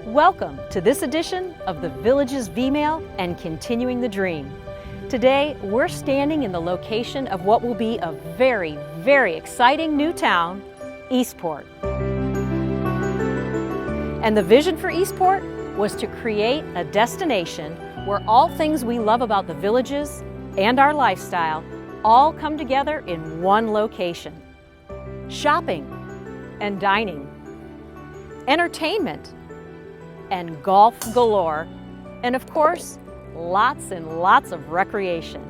Welcome to this edition of the Village's V-Mail and Continuing the Dream. Today, we're standing in the location of what will be a very, very exciting new town, Eastport. And the vision for Eastport was to create a destination where all things we love about the Villages and our lifestyle all come together in one location. Shopping and dining, entertainment, and golf galore, and of course, lots and lots of recreation.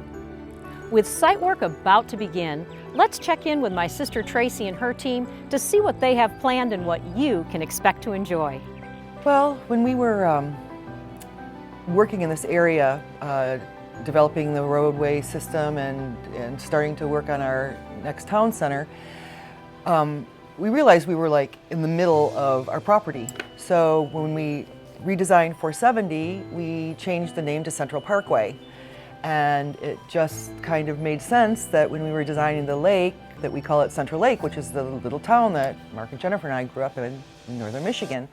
With site work about to begin, let's check in with my sister Tracy and her team to see what they have planned and what you can expect to enjoy. Well, when we were working in this area, developing the roadway system and starting to work on our next town center, we realized we were like in the middle of our property. So when we redesigned 470, we changed the name to Central Parkway. And it just kind of made sense that when we were designing the lake, that we call it Central Lake, which is the little town that Mark and Jennifer and I grew up in northern Michigan.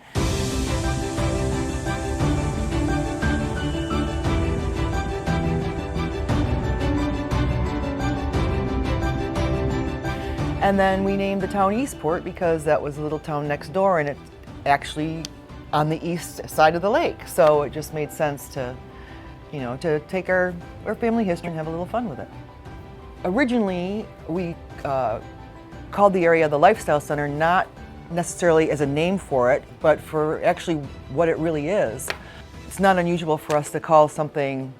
And then we named the town Eastport because that was the little town next door, and it's actually on the east side of the lake. So it just made sense to, to take our family history and have a little fun with it. Originally, we called the area the Lifestyle Center, not necessarily as a name for it, but for actually what it really is. It's not unusual for us to call something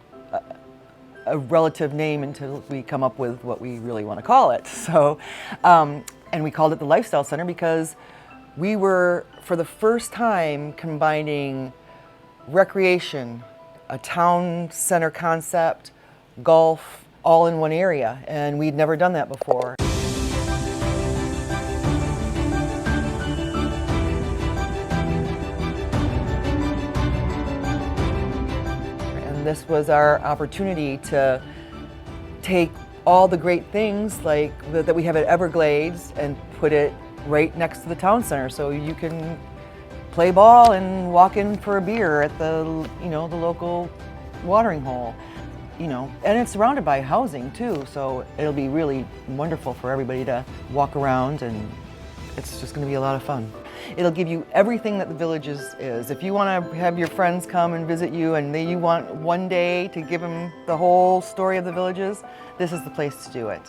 a relative name until we come up with what we really want to call it. So, and we called it the Lifestyle Center because we were, for the first time, combining recreation, a town center concept, golf, all in one area, and we'd never done that before. This was our opportunity to take all the great things like that we have at Everglades and put it right next to the town center, so you can play ball and walk in for a beer at the the local watering hole, and it's surrounded by housing too, so it'll be really wonderful for everybody to walk around, and it's just going to be a lot of fun. It'll give you everything that the Villages is. If you want to have your friends come and visit you and you want one day to give them the whole story of the Villages, this is the place to do it.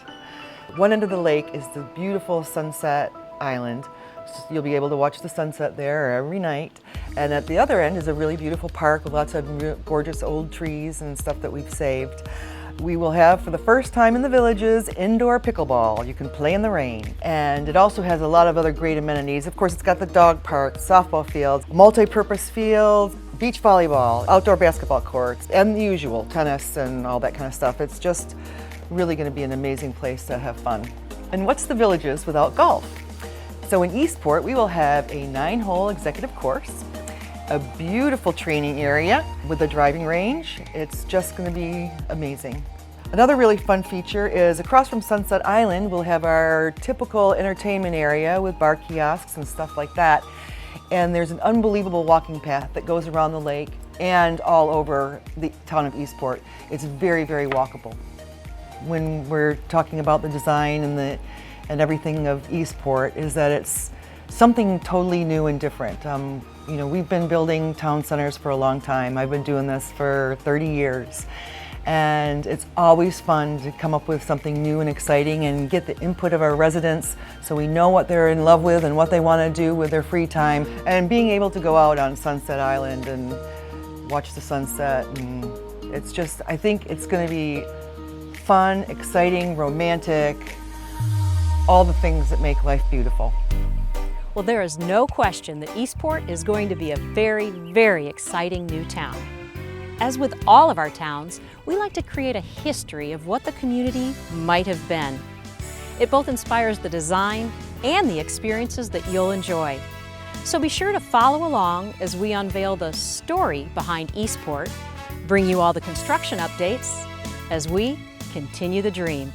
One end of the lake is the beautiful Sunset Island. So you'll be able to watch the sunset there every night. And at the other end is a really beautiful park with lots of gorgeous old trees and stuff that we've saved. We will have, for the first time in the Villages, indoor pickleball. You can play in the rain. And it also has a lot of other great amenities. Of course, it's got the dog park, softball fields, multi-purpose fields, beach volleyball, outdoor basketball courts, and the usual, tennis and all that kind of stuff. It's just really going to be an amazing place to have fun. And what's the Villages without golf? So in Eastport, we will have a 9-hole executive course, a beautiful training area with a driving range. It's just going to be amazing. Another really fun feature is across from Sunset Island, we'll have our typical entertainment area with bar kiosks and stuff like that. And there's an unbelievable walking path that goes around the lake and all over the town of Eastport. It's very, very walkable. When we're talking about the design and everything of Eastport, is that it's something totally new and different. We've been building town centers for a long time. I've been doing this for 30 years. And it's always fun to come up with something new and exciting and get the input of our residents so we know what they're in love with and what they want to do with their free time. And being able to go out on Sunset Island and watch the sunset, and it's just, I think it's going to be fun, exciting, romantic, all the things that make life beautiful. Well, there is no question that Eastport is going to be a very, very exciting new town. As with all of our towns, we like to create a history of what the community might have been. It both inspires the design and the experiences that you'll enjoy. So be sure to follow along as we unveil the story behind Eastport, bring you all the construction updates as we continue the dream.